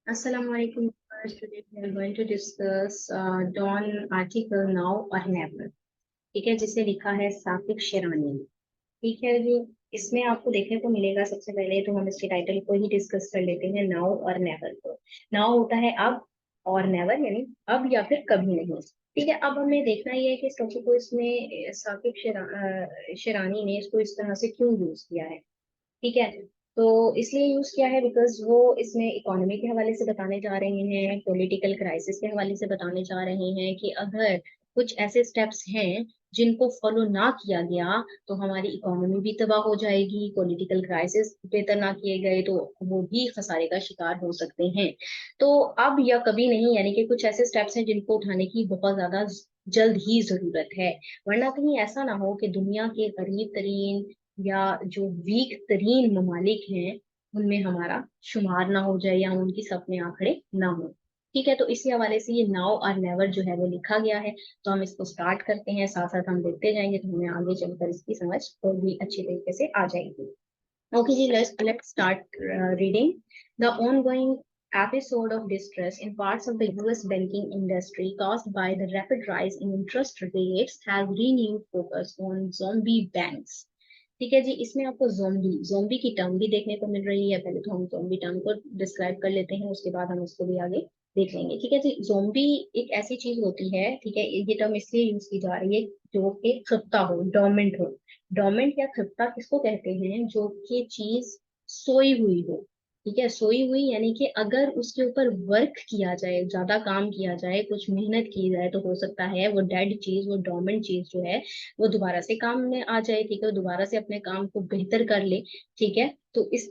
Assalamualaikum. Today we are going to discuss Dawn article now or never. ठीक है, जिसे लिखा है साकिब शेरानी ने। ठीक है जी। इसमें आपको देखने को मिलेगा, सबसे पहले तो हम इसके टाइटल को ही डिस्कस कर लेते हैं, नाउ और नेवर को। नाउ होता है अब, और नेवर यानी अब या फिर कभी नहीं। ठीक है, अब हमें देखना ये है कि इस टॉपिक को इसमें शेरानी ने इसको इस तरह से क्यों यूज किया है। ठीक है, तो इसलिए यूज किया है बिकॉज वो इसमें इकोनॉमी के हवाले से बताने जा रहे हैं, पॉलिटिकल क्राइसिस के हवाले से बताने जा रहे हैं कि अगर कुछ ऐसे स्टेप्स हैं जिनको फॉलो ना किया गया तो हमारी इकोनॉमी भी तबाह हो जाएगी, पॉलिटिकल क्राइसिस बेहतर ना किए गए तो वो भी खसारे का शिकार हो सकते हैं। तो अब या कभी नहीं, यानी कि कुछ ऐसे स्टेप्स हैं जिनको उठाने की बहुत ज्यादा जल्द ही जरूरत है, वरना कहीं ऐसा ना हो कि दुनिया के करीब तरीन या जो वीक तरीन ममालिक हैं उनमें हमारा शुमार ना हो जाए या हम उनकी सफ में आंकड़े ना हो। ठीक है, तो इसी हवाले से ये नाउ और नेवर जो है वो लिखा गया है। तो हम इसको स्टार्ट करते हैं, साथ साथ हम देखते जाएंगे तो हमें आगे चलकर इसकी समझ और भी अच्छी तरीके से आ जाएगी। Okay, ji, let's start reading. The ongoing episode of distress in parts of the US banking industry caused by the rapid rise in interest rates has renewed focus on zombie banks. ठीक है जी, इसमें आपको zombie की term भी देखने को मिल रही है। पहले तो हम जोम्बी टर्म को डिस्क्राइब कर लेते हैं, उसके बाद हम इसको भी आगे देख लेंगे। ठीक है जी, जोम्बी एक ऐसी चीज होती है, ठीक है, ये टर्म इसलिए यूज की जा रही है जो कि खिफ्ता हो, डोमेंट हो। डोमेंट या खिफ्ता किसको कहते हैं? जो कि चीज सोई हुई हो। ठीक है, सोई हुई यानी कि अगर उसके ऊपर वर्क किया जाए, ज्यादा काम किया जाए, कुछ मेहनत की जाए तो हो सकता है वो डेड चीज, वो डोमेंट चीज जो है वो दोबारा से काम में आ जाए। ठीक है, वो दोबारा से अपने काम को बेहतर कर ले। ठीक है, तो इस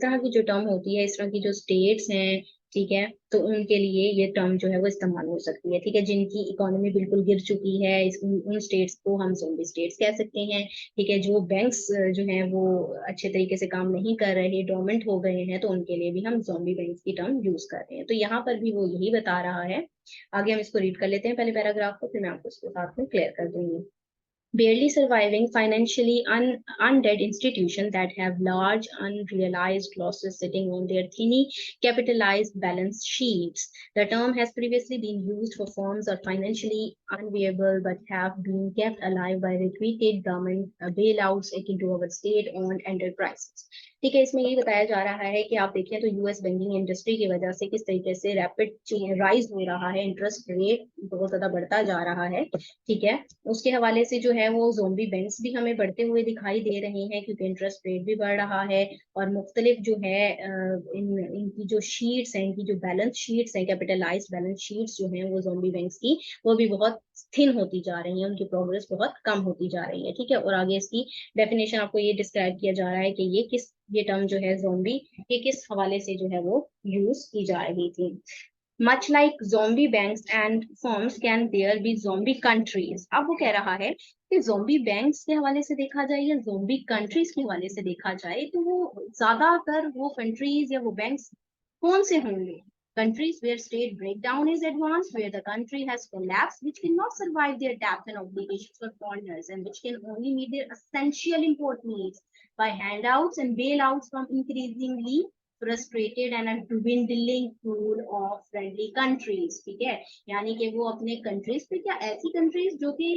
तरह की जो टर्म होती है, इस तरह की जो स्टेट्स हैं, ठीक है, तो उनके लिए ये टर्म जो है वो इस्तेमाल हो सकती है। ठीक है, जिनकी इकोनॉमी बिल्कुल गिर चुकी है, उन स्टेट्स को हम ज़ोंबी स्टेट्स कह सकते हैं। ठीक है, जो बैंक्स जो हैं वो अच्छे तरीके से काम नहीं कर रहे, डोमेंट हो गए हैं, तो उनके लिए भी हम ज़ोंबी बैंक्स की टर्म यूज कर रहे हैं। तो यहाँ पर भी वो यही बता रहा है। आगे हम इसको रीड कर लेते हैं, पहले पैराग्राफ को, फिर मैं आपको इसको साथ में क्लियर कर दूंगी। Barely surviving, financially undead institutions that have large unrealized losses sitting on their thinly capitalized balance sheets. The term has previously been used for firms are financially unviable but have been kept alive by repeated government bailouts akin to our state-owned enterprises. ठीक है, इसमें यही बताया जा रहा है कि आप देखिए तो यूएस बैंकिंग इंडस्ट्री की वजह से किस तरीके से रैपिड राइज हो रहा है, इंटरेस्ट रेट बहुत ज्यादा बढ़ता जा रहा है। ठीक है, उसके हवाले से जो है वो जोम्बी बैंक्स भी हमें बढ़ते हुए दिखाई दे रहे हैं, क्योंकि इंटरेस्ट रेट भी बढ़ रहा है और मुख्तलिफ जो है इनकी जो शीट्स हैं, इनकी जो बैलेंस शीट्स हैं, कैपिटलाइज बैलेंस शीट्स जो हैं वो जोम्बी बैंक्स की, वो भी बहुत थिन होती जा रही है, उनकी प्रोग्रेस बहुत कम होती जा रही है। ठीक है, और आगे इसकी डेफिनेशन आपको ये डिस्क्राइब किया जा रहा है कि ये टर्म जो है जोम्बी, ये किस हवाले से जो है वो यूज की जा रही थी। Much like zombie banks and firms, can there be zombie countries? अब वो कह रहा है कि zombie banks के हवाले से देखा जाए या zombie countries के हवाले से देखा जाए तो वो ज्यादातर वो कंट्रीज या वो बैंक्स कौन से होंगे? Countries where state breakdown is advanced, where the country has collapsed, which cannot survive their debts and obligations for foreigners, and which can only meet their essential import needs by handouts and bailouts from increasingly frustrated and a dwindling pool of friendly countries। ठीक है, यानी कि वो अपने countries पे, क्या ऐसी countries जो कि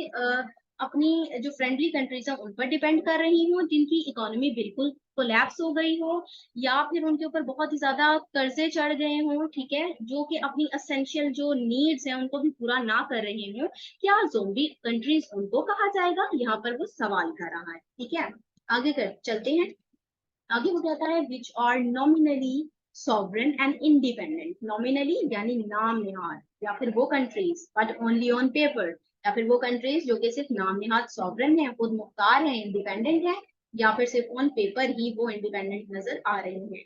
अपनी जो फ्रेंडली कंट्रीज हैं उन पर डिपेंड कर रही हो, जिनकी इकोनॉमी बिल्कुल कोलैप्स हो गई हो, या फिर उनके ऊपर बहुत ही ज्यादा कर्जे चढ़ गए हों, ठीक है, जो कि अपनी असेंशियल जो नीड्स हैं उनको भी पूरा ना कर रहे हों, क्या जोम्बी कंट्रीज उनको कहा जाएगा? यहाँ पर वो सवाल कर रहा है। ठीक है, आगे कर चलते हैं। आगे वो कहता है which are nominally sovereign and independent. Nominally यानी नाम निहाद, या फिर वो countries but only on paper, या फिर वो कंट्रीज जो कि सिर्फ नाम निहाद सॉवरेन है, खुद मुख्तार है, इंडिपेंडेंट है, या फिर सिर्फ ऑन पेपर ही वो इंडिपेंडेंट नजर आ रही है।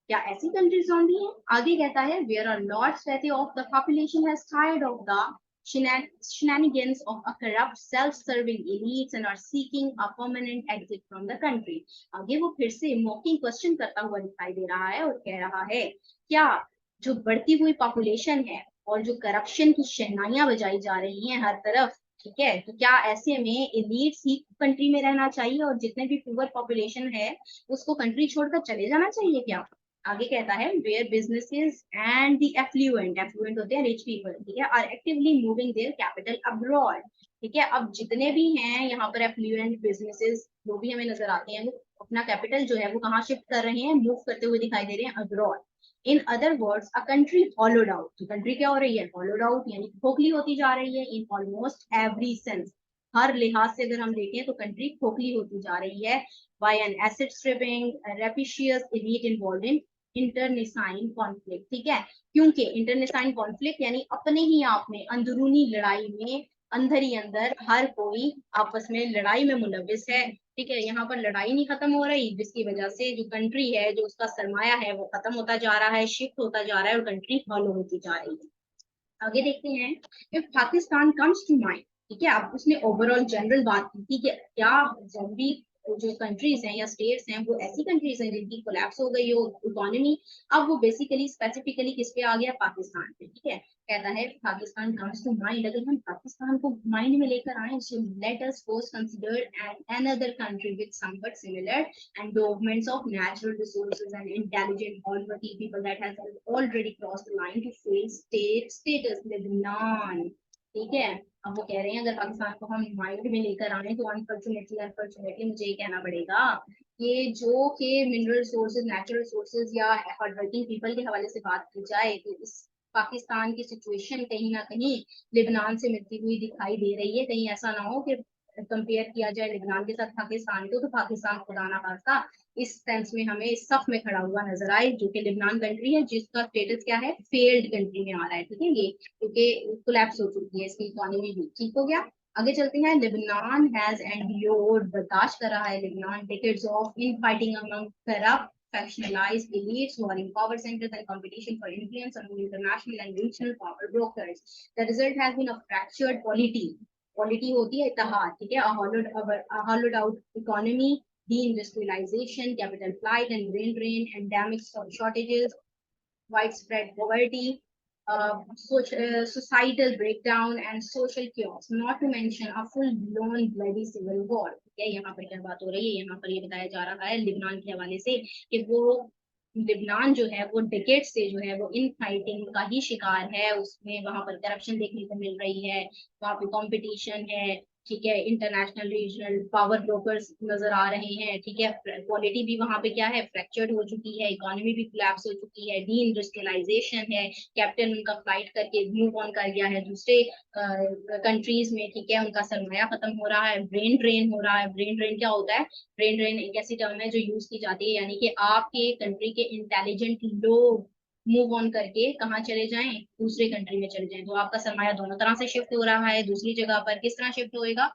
क्या ऐसी कंट्रीज होंगी हैं? आगे कहता है where are lord swathe of the population has tired of the shenanigans of a corrupt self-serving elites and are seeking a permanent exit from the country। आगे वो फिर से मॉकिंग क्वेश्चन करता हुआ दिखाई दे रहा है और कह रहा है क्या जो बढ़ती हुई पॉपुलेशन है और जो करप्शन की शहनाइयां बजाई जा रही हैं हर तरफ, ठीक है, तो क्या ऐसे में एलिट्स ही कंट्री में रहना चाहिए और जितने भी पुअर पॉपुलेशन है उसको कंट्री छोड़कर चले जाना चाहिए क्या? आगे कहता है where businesses and the affluent होते हैं रिच पीपल, ठीक है, are actively moving their capital abroad, ठीक है। अब जितने भी हैं यहाँ पर एफ्लुएंट बिजनेसेस जो भी हमें नजर आते हैं, वो अपना कैपिटल जो है वो कहाँ शिफ्ट कर रहे हैं, मूव करते हुए दिखाई दे रहे हैं abroad. In other words a country hollowed out, तो कंट्री क्या हो रही है, हॉलोड आउट, यानी खोखली होती जा रही है इन ऑलमोस्ट एवरी सेंस। हर लिहाज से अगर हम देखें तो कंट्री खोखली होती जा रही है by an asset stripping, a rapacious elite involved in internecine conflict, ठीक है। क्योंकि इंटरनेसाइन कॉन्फ्लिक्ट यानी अपने ही आप में अंदरूनी लड़ाई में अंदर ही अंदर हर कोई आपस में लड़ाई में मुलविस है, ठीक है। यहाँ पर लड़ाई नहीं खत्म हो रही, जिसकी वजह से जो कंट्री है, जो उसका सरमाया है, वो खत्म होता जा रहा है, शिफ्ट होता जा रहा है और कंट्री फॉलो होती जा रही है। आगे देखते हैं, if Pakistan comes to mind, ठीक है। अब उसने ओवरऑल जनरल बात की थी कि क्या जब भी जो कंट्रीज हैं या स्टेट्स हैं वो ऐसी कंट्रीज हैं जिनकी कोलैप्स हो गई हो इकोनॉमी, अब वो बेसिकली स्पेसिफिकली किस पे आ गया, पाकिस्तान पे, ठीक है। कहता है पाकिस्तान कम्स टू माइंड, अगर हम पाकिस्तान को माइंड में लेकर आए, so let us first consider N other country with somewhat similar endowments of natural resources and intelligent almighty people that has already crossed the line to fail state status, Lebanon, ठीक है। अब वो कह रहे हैं अगर पाकिस्तान को हम माइंड में लेकर आए तो अनफॉर्चुनेटली मुझे ये कहना पड़ेगा कि जो के मिनरल रिसोर्सेज, नेचुरल रिसोर्सेज या हार्ड वर्किंग पीपल के हवाले से बात की जाए तो इस पाकिस्तान की सिचुएशन कहीं ना कहीं लेबनान से मिलती हुई दिखाई दे रही है। कहीं ऐसा ना हो कि कंपेयर किया जाए लेबनान के साथ पाकिस्तान को, तो पाकिस्तान खुदा ना खास्ता इस सेंस में हमें इस सफ में खड़ा हुआ नजर आए, जो कि लेबनान कंट्री है जिसका स्टेटस क्या है, फेल्ड कंट्री में आ रहा है, ठीक है। ये क्योंकि कोलैप्स हो चुकी है, इसकी इकोनॉमी भी ठीक हो गया। आगे चलते हैं, लेबनान हैज एंड्योर्ड, बर्दाश्त कर रहा है Lebanon decades of in fighting among corrupt factionalized elites who are in power centers and competition for influence among international and regional power brokers. The result has been a fractured polity. Polity होती है इत्तेहाद, ठीक है, a hollowed out economy, deindustrialization, capital flight and brain drain, endemic shortages, widespread poverty, societal breakdown and social chaos, not to mention a full-blown bloody civil war. ठीक है, यहाँ पर क्या बात हो रही है, यहाँ पर ये बताया जा रहा है लिबनान के हवाले से कि वो लिबनान जो है वो डिकेड से जो है वो इन फाइटिंग का ही शिकार है, उसमें वहां पर करप्शन देखने को मिल रही है, वहां पे कंपटीशन है, ठीक है, इंटरनेशनल रीजनल पावर ब्रोकर्स नजर आ रहे हैं, ठीक है। क्वालिटी भी वहां पे क्या है, फ्रैक्चर्ड हो चुकी है, इकोनॉमी भी कोलैप्स हो चुकी है, डी इंडस्ट्रियलाइजेशन है, कैप्टन उनका फ्लाइट करके मूव ऑन कर गया है दूसरे कंट्रीज में, ठीक है, उनका सरमाया खत्म हो रहा है, ब्रेन ड्रेन हो रहा है। ब्रेन ड्रेन क्या होता है, ब्रेन ड्रेन एक ऐसी टर्म है जो यूज की जाती है, यानी कि आपके कंट्री के इंटेलिजेंट लोग मूव ऑन करके कहाँ चले जाएं, दूसरे कंट्री में चले जाएं, तो आपका सरमाया दोनों तरह से शिफ्ट हो रहा है दूसरी जगह पर। किस तरह शिफ्ट होएगा,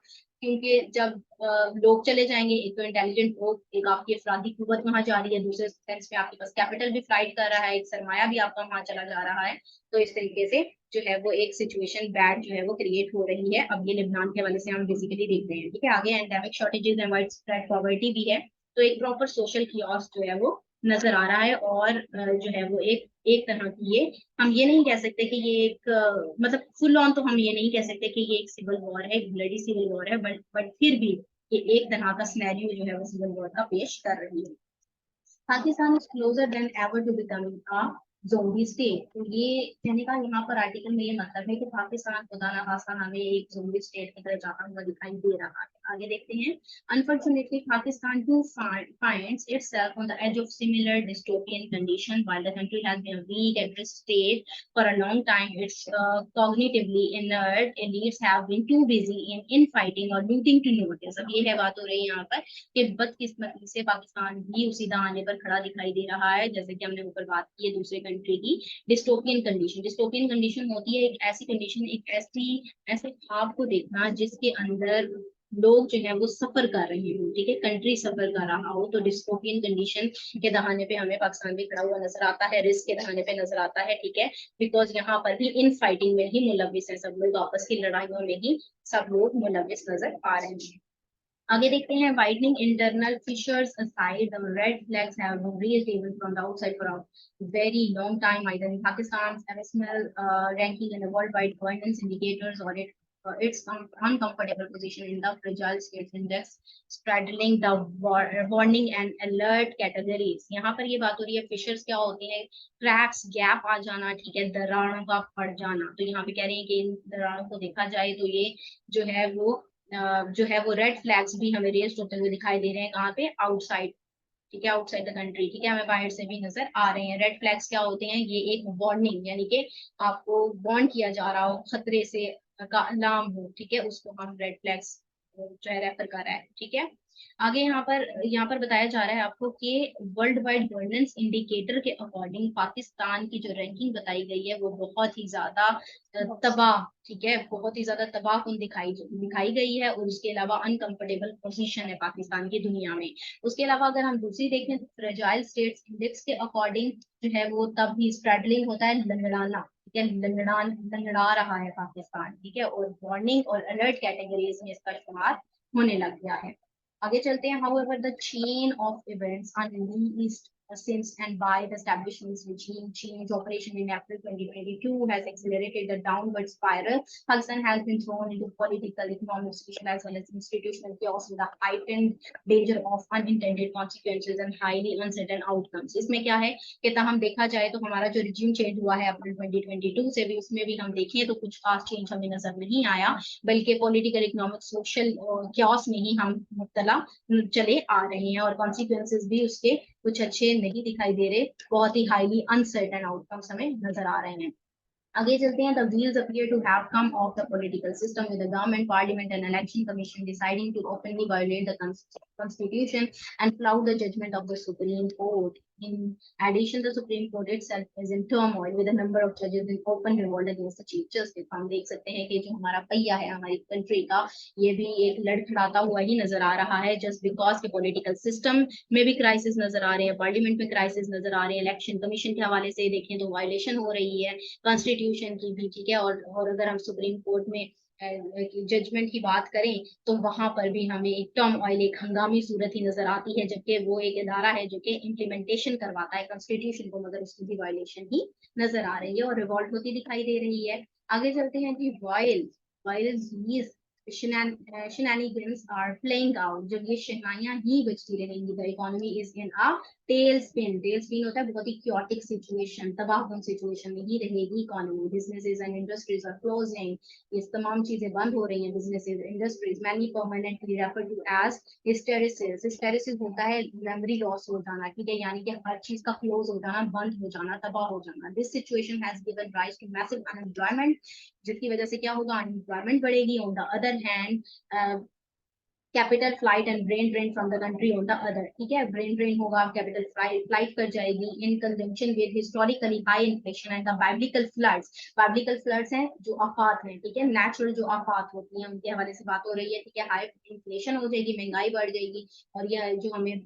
क्योंकि जब लोग चले जाएंगे, एक तो इंटेलिजेंट लोग, एक आपकी अफराधी कुव्वत वहां जा रही है, दूसरे सेंस में आपके पास कैपिटल भी फ्लाइट कर रहा है, एक सरमाया भी आपका वहां चला जा रहा है, तो इस तरीके से जो है वो एक सिचुएशन बैड जो है वो क्रिएट हो रही है। अब ये लेबनान के हवाले से हम बेसिकली देखते हैं, ठीक है। आगे endemic shortages and wide spread poverty भी है, तो एक प्रॉपर सोशल कियोस्क जो है वो नजर आ रहा है, और जो है वो एक एक तरह की ये, हम ये नहीं कह सकते कि ये एक मतलब फुल ऑन तो हम ये नहीं कह सकते कि ये एक सिविल वॉर है, एक ब्लडी सिविल वॉर है, बट फिर भी ये एक तरह का सिनेरियो जो है वो सिविल वॉर का पेश कर रही है। Pakistan is closer than ever to becoming a zombie state, तो ये कहने का यहाँ पर आर्टिकल में ये मतलब है कि पाकिस्तान खुदा ना खास्ता हमें एक ज़ोंबी स्टेट की तरह जाता हुआ दिखाई दे रहा है। आगे देखते हैं, unfortunately Pakistan to finds itself on the edge of similar dystopian condition. While the country has been a weak at this state for a long time, its cognitively inert elites have been too busy in infighting or looting to notice. अब ये है बात हो रही है यहाँ पर कि बदकिस्मती से पाकिस्तान भी उसी दाने पर खड़ा दिखाई दे रहा है, जैसे कि हमने ऊपर बात की है दूसरे कंट्री की डिस्टोपियन कंडीशन। डिस्टोपियन कंडीशन होती है एक ऐसी कंडीशन, एक ऐसे ख्वाब को देखना जिसके अंदर लोग जो है वो सफर कर रहे हो, ठीक है, कंट्री सफर कर रहा हो, तो डिस्टोपियन कंडीशन के दहाने पे हमें पाकिस्तान भी खड़ा हुआ नजर आता है, रिस्क के दहाने पे नजर आता है, ठीक है, बिकॉज यहाँ पर भी इन फाइटिंग में ही मुलविस है सब लोग, आपस की लड़ाइयों में ही सब लोग मुलविस नजर आ रहे हैं। आगे देखते हैं, widening internal fissures aside, the red flags have been raised even from the outside for a very long time, either in Pakistan's abysmal ranking in the worldwide governance indicators or its its uncomfortable position in the fragile states index, straddling the warning and alert categories। यहाँ पर ये बात हो रही है fishers क्या होती है, क्रैक्स, गैप आ जाना, ठीक है, दरारों का पड़ जाना। तो यहाँ पे कह रहे हैं कि इन दरारों को देखा जाए तो ये जो है वो रेड फ्लैग्स भी हमें रेस्ट होते हुए दिखाई दे रहे हैं। कहाँ पे, आउटसाइड, ठीक है, आउटसाइड द कंट्री, ठीक है, हमें बाहर से भी नजर आ रहे हैं। रेड फ्लैग्स क्या होते हैं, ये एक वार्निंग, यानी कि आपको वार्न किया जा रहा हो, खतरे से का अलार्म हो, ठीक है, उसको हम रेड फ्लैग्स जो है रेफर कर रहा है, ठीक है। आगे यहाँ पर बताया जा रहा है आपको कि वर्ल्ड वाइड गवर्नेंस इंडिकेटर के अकॉर्डिंग पाकिस्तान की जो रैंकिंग बताई गई है वो बहुत ही ज्यादा तबाह, ठीक है, बहुत ही ज्यादा तबाहकुन दिखाई गई है, और उसके अलावा अनकंफर्टेबल पोजीशन है पाकिस्तान की दुनिया में। उसके अलावा अगर हम दूसरी देखें तो फ्रेजाइल स्टेट्स इंडेक्स के अकॉर्डिंग जो है वो तब भी स्ट्रैडलिंग होता है, लंगड़ाना, ठीक है, लंगड़ा रहा है पाकिस्तान, ठीक है, और वार्निंग और अलर्ट कैटेगरीज में इसका शुमार होने लग गया है। आगे चलते हैं। However, the chain of events unleashed since and by the establishment regime change operation in April 2022 has accelerated the downward spiral. Pakistan has been thrown into political, economic, social as well as institutional chaos with a heightened danger of unintended consequences and highly uncertain outcomes। इसमें क्या है कि हम देखा जाए तो हमारा जो रिज्यूम चेंज हुआ है अप्रैल 2022 से भी, उसमें भी हम देखें तो कुछ खास चेंज हमें नजर नहीं आया, बल्कि पॉलिटिकल, इकोनॉमिक, सोशल क्योस में ही हम मुब्तला चले आ रहे हैं, और कॉन्सिक्वेंसेस भी उसके कुछ अच्छे नहीं दिखाई दे रहे, बहुत ही हाईली अनसर्टेन आउटकम्स हमें नजर आ रहे हैं। आगे चलते हैं। The wheels appear to have come off the political system with the government, parliament and election commission deciding to openly violate the constitution and flout the judgment of the Supreme Court. In addition, the Supreme Court itself is in turmoil with a number of judges in open revolt against the Chief Justice। हम देख सकते हैं कि जो हमारा पहिया है हमारी कंट्री का, ये भी एक लड़खड़ाता हुआ ही नजर आ रहा है, जस्ट बिकॉज के पॉलिटिकल सिस्टम में भी क्राइसिस नजर आ रहे हैं, पार्लियामेंट में क्राइसिस नजर आ रहे हैं, इलेक्शन कमीशन के हवाले से देखें तो वायलेशन हो रही है कॉन्स्टिट्यूशन की भी, ठीक है, और अगर हम सुप्रीम कोर्ट में जजमेंट की बात करें तो वहां पर भी हमें एक टर्म ऑयल, एक हंगामी सूरत ही नजर आती है, जबकि वो एक इदारा है जो कि इम्प्लीमेंटेशन करवाता है कॉन्स्टिट्यूशन को, मगर उसकी भी वायलेशन ही नजर आ रही है और रिवॉल्ट होती दिखाई दे रही है। आगे चलते हैं जी। While shenanigans are playing out, जब ये शहनाइयां ही बजती रहेंगी, the economy is in a tailspin होता है बहुत ही chaotic situation, तबाहकुन सिचुएशन में ही रहेगी economy. businesses and industries are closing, ये तमाम चीजें बंद हो रही हैं, businesses, industries, many permanently referred to as hysteresis होता है मेमोरी लॉस हो जाना, ठीक है, यानी कि हर चीज का क्लोज हो जाना, बंद हो जाना, तबाह हो जाना। this situation has given rise to massive unemployment, जिसकी वजह से क्या होगा, अनएम्प्लॉयमेंट बढ़ेगी। On the other hand capital flight and brain drain from the country on the other, ठीक है, ब्रेन ड्रेन होगा, कैपिटल फ्लाइट कर जाएगी in consumption with historically high inflation and the biblical floods हैं जो आफात हैं, ठीक है, नेचुरल जो आफात होती हैं उनके हवाले से बात हो रही है, ठीक है, हाई इन्फ्लेशन हो जाएगी, महंगाई बढ़ जाएगी, और ये जो हमें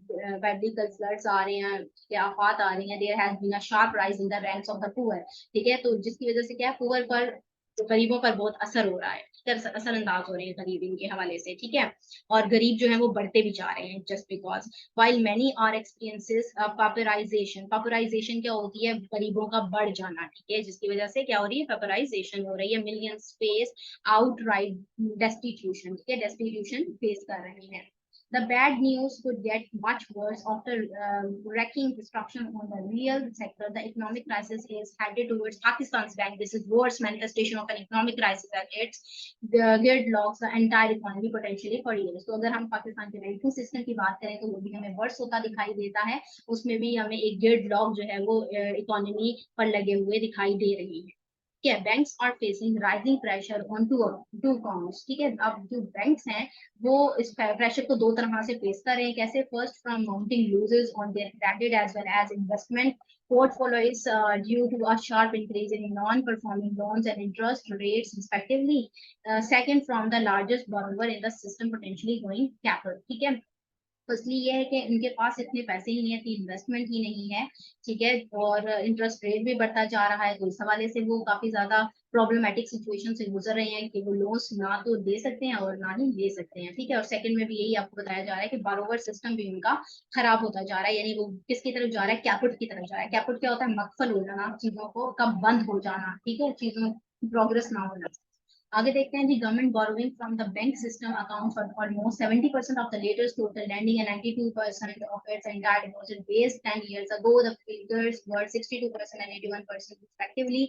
बाइब्लिकल फ्लड्स आ रहे हैं, क्या आफात आ रही हैं, there has been a sharp rise in the ranks of the poor, ठीक है, तो जिसकी वजह से क्या है, पुअर पर, गरीबों पर बहुत असर हो रहा है, असरअंदाज हो रहे हैं गरीब इनके हवाले से, ठीक है, और गरीब जो है वो बढ़ते भी जा रहे हैं, just because while many are experiences pauperization क्या होती है, गरीबों का बढ़ जाना, ठीक है, जिसकी वजह से क्या हो रही है, pauperization हो रही है, millions face outright destitution, ठीक है, destitution फेस कर रहे हैं। The bad news could get much worse after wrecking destruction on the real sector. The economic crisis is headed towards Pakistan's bank. This is worst manifestation of an economic crisis and it's gridlocks the entire economy potentially for years. तो अगर हम पाकिस्तान के banking system की बात करें तो वो भी हमें वर्ष होता दिखाई देता है, उसमें भी हमें एक ग्रिडलॉक जो है वो इकोनॉमी पर लगे हुए दिखाई दे रही है। ठीक है, banks are facing rising pressure on two accounts, ठीक है, अब जो बैंक्स हैं वो इस प्रेशर को दो तरह से फेस कर रहे हैं, कैसे, first from mounting losses on their credit as well as investment portfolios due to a sharp increase in non-performing loans and interest rates respectively. Second, from the largest borrower in the system potentially going capital, ठीक है, firstly ये है कि उनके पास इतने पैसे ही नहीं है, इन्वेस्टमेंट ही नहीं है, ठीक है, और इंटरेस्ट रेट भी बढ़ता जा रहा है, तो इस हवाले से वो काफी ज्यादा प्रॉब्लमेटिक सिचुएशन से गुजर रहे हैं कि वो लोन्स ना तो दे सकते हैं और ना ही ले सकते हैं, ठीक है, और सेकंड में भी यही आपको बताया जा रहा है कि बारोवर सिस्टम भी उनका खराब होता जा रहा है, यानी वो किसकी तरफ जा रहा है, कैपिट की तरफ जा रहा है। कैपिट क्या होता है, मकफल हो जाना, चीजों को कब बंद हो जाना, ठीक है, चीजों प्रोग्रेस ना होना। आगे देखते हैं जी, government borrowing from the bank system account for almost 70% of the latest total lending and 92% of its entire deposit based 10 years ago the figures were 62% and 81% respectively.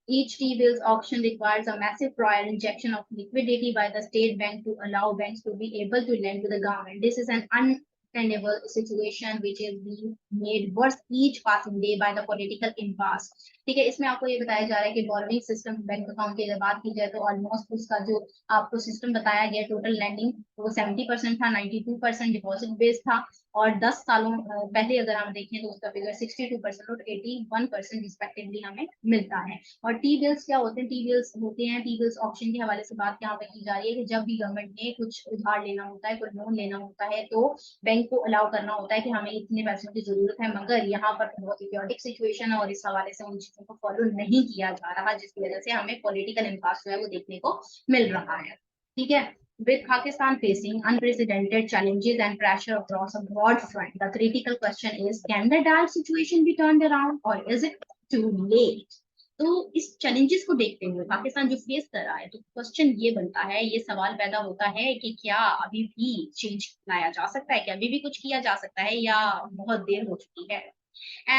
Each T-bills auction requires a massive prior injection of liquidity by the state bank to allow banks to be able to lend to the government. This is an untenable situation which is being made worse each passing day by the political impasse. ठीक है, इसमें आपको ये बताया जा रहा है कि बोरोइंग सिस्टम बैंक अकाउंट की अगर बात की जाए तो ऑलमोस्ट उसका जो आपको सिस्टम बताया गया टोटल लैंडिंग वो 70% था, 92% डिपॉजिट बेस्ड था, और 10 सालों पहले अगर हम देखें तो उसका फिगर 62% और 81% रिस्पेक्टिवली हमें मिलता है। और टी बिल्स क्या होते हैं? टी बिल्स होते हैं, टी बिल्स ऑप्शन के हवाले से बात यहाँ पे की जा रही है कि जब भी गवर्नमेंट ने कुछ उधार लेना होता है, कोई लोन लेना होता है, तो बैंक को अलाउ करना होता है कि हमें इतने पैसों की जरूरत है, मगर यहाँ पर बहुत ही क्योटिक सिचुएशन है और इस हवाले से उन चीजों को फॉलो नहीं किया जा रहा, जिसकी वजह से हमें पॉलिटिकल इम्पास जो है वो देखने को मिल रहा है। ठीक है, with Pakistan facing unprecedented challenges and pressure across a broad front, the critical question is, can the dire situation be turned around or is it too late? तो इस चैलेंजेस को देखते हुए पाकिस्तान जो फेस कर रहा है, तो क्वेश्चन ये बनता है, ये सवाल पैदा होता है कि क्या अभी भी चेंज लाया जा सकता है, क्या अभी भी कुछ किया जा सकता है, या बहुत देर हो चुकी है?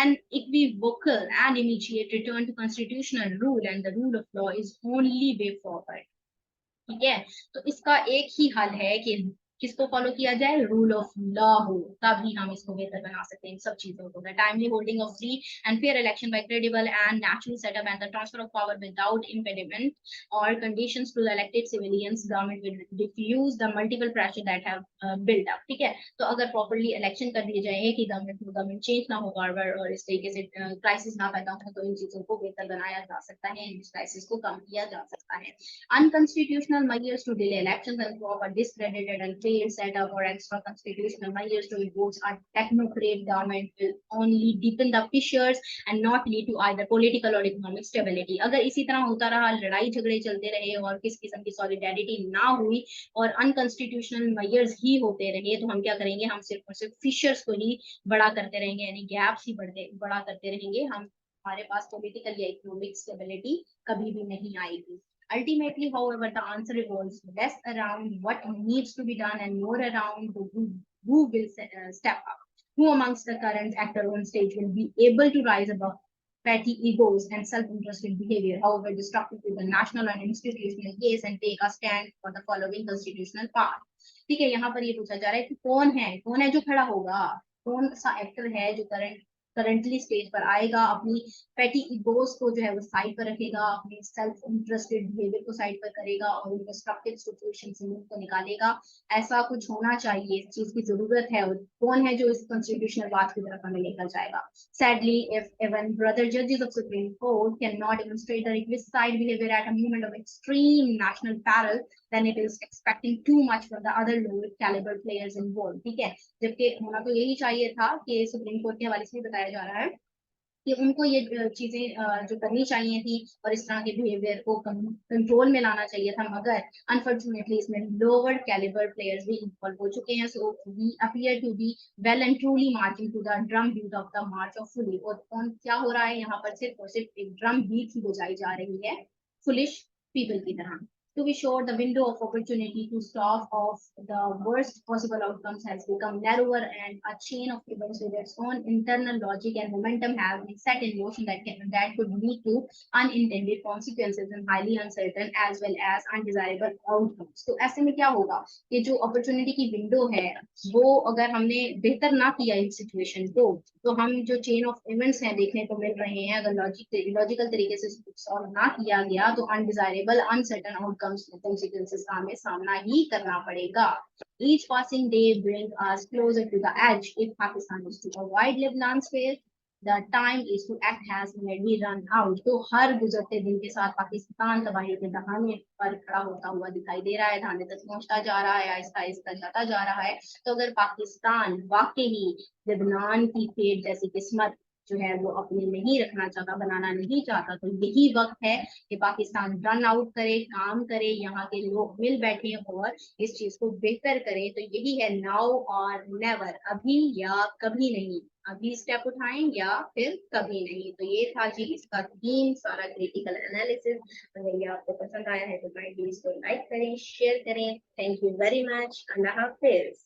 And equivocal and immediate return to constitutional rule and the rule of law is only way forward. ठीक है, तो इसका एक ही हल है कि किसको फॉलो किया जाए? रूल ऑफ लॉ हो, तभी हम इसको बेहतर बना सकते हैं इन सब चीजों को। The timely holding of free and fair election by credible and natural setup and the transfer of power without impediment और conditions to the elected civilians government will diffuse the multiple pressure that have built up. ठीक है, तो अगर properly election कर दिए जाए कि government change ना हो बार बार और इस तरीके से क्राइसिस ना पैदा हो, तो इन चीजों को बेहतर बनाया जा सकता है, इन क्राइसिस को कम किया जा सकता है। Unconstitutional measures to delay elections and prop a discredited and failed setup or extra constitutional measures to impose a technocrat government will only deepen the fissures and not lead to either political or economic stability. अगर इसी तरह होता रहा, लड़ाई झगड़े चलते रहे और किस किस्म की सॉलिडेरिटी ना हुई और अनकॉन्स्टिट्यूशनल मेजर्स ही होते रहे, तो हम क्या करेंगे? हम सिर्फ और सिर्फ फिशर्स को ही बड़ा करते रहेंगे, यानी गैप्स ही बड़ा करते रहेंगे। हम हमारे पास पॉलिटिकल या इकोनॉमिक स्टेबिलिटी कभी भी नहीं आएगी। Ultimately, however, the answer revolves less around what needs to be done and more around who will step up. Who amongst the current actors on stage will be able to rise above petty egos and self-interested behavior, however destructive to the national and institutional case, and take a stand for the following constitutional path. ठीक है, यहाँ पर ये पूछा जा रहा है कि कौन है जो खड़ा होगा, कौन सा एक्टर है जो करंटली स्टेज पर आएगा, अपनी पैटी इगोस को जो है वो साइड पर रखेगा, अपने सेल्फ इंटरेस्टेड बिहेवियर को साइड पर करेगा और डिस्ट्रक्टिव सिचुएशन से मुंह को निकालेगा। ऐसा कुछ होना चाहिए, इस चीज की जरूरत है, और कौन है जो इस कॉन्स्टिट्यूशनल बात की तरफ हमें लेकर जाएगा? Sadly, if even brother judges of Supreme Court cannot demonstrate the requisite behavior at a moment of extreme national peril, then it is expecting too much from the other lower caliber players involved. ठीक है, जबकि होना तो यही चाहिए था कि supreme court के हवाले से बताया जा रहा है कि उनको ये चीजें जो करनी चाहिए थी और इस तरह के बिहेवियर को कंट्रोल में लाना चाहिए था, मगर अनफॉर्चुनेटली इसमें लोअर कैलिबर प्लेयर्स भी इन्वॉल्व हो चुके हैं। So we appear to be well and truly marching to the drum beat of the march of folly. और क्या हो रहा है यहाँ पर? सिर्फ और सिर्फ एक ड्रम बीट ही बजाई जा रही है फुलिश पीपल की तरह। To be sure, the window of opportunity to stop off the worst possible outcomes has become narrower, and a chain of events with its own internal logic and momentum has been set in motion that could lead to unintended consequences and highly uncertain as well as undesirable outcomes. तो ऐसे में क्या होगा कि जो opportunity की window है वो अगर हमने बेहतर ना किया इस सिचुएशन को, तो हम जो चेन ऑफ इवेंट्स हैं देखने को मिल रहे हैं, अगर लॉजिकल तरीके से सॉल्व ना किया गया तो अनडिजायरेबल अनसर्टेन आउटकम्स consequences का हमें सामना ही करना पड़ेगा। Each passing day brings us closer to the edge. If Pakistan is to avoid Lebanon's fate, the time is to act has already run out. तो हर गुजरते दिन के साथ पाकिस्तान तबाही के दहाने पर खड़ा होता हुआ दिखाई दे रहा है, दहाने तक पहुंचता जा रहा है, आहिस्ता आहिस्ता जाता जा रहा है। तो अगर पाकिस्तान वाकई लेबनान की फेट जैसी किस्मत जो है वो अपने नहीं रखना चाहता, बनाना नहीं चाहता, तो यही वक्त है कि पाकिस्तान रन आउट करे, काम करे, यहाँ के लोग मिल बैठे और इस चीज को बेहतर करें। तो यही है नाउ और नेवर, अभी या कभी नहीं, अभी स्टेप उठाएं या फिर कभी नहीं। तो ये था जी इसका थीम, सारा क्रिटिकल एनालिसिस। अगर ये आपको पसंद आया है तो काइंडली इसको लाइक करें, शेयर करें। Thank you very much. Allah Hafiz.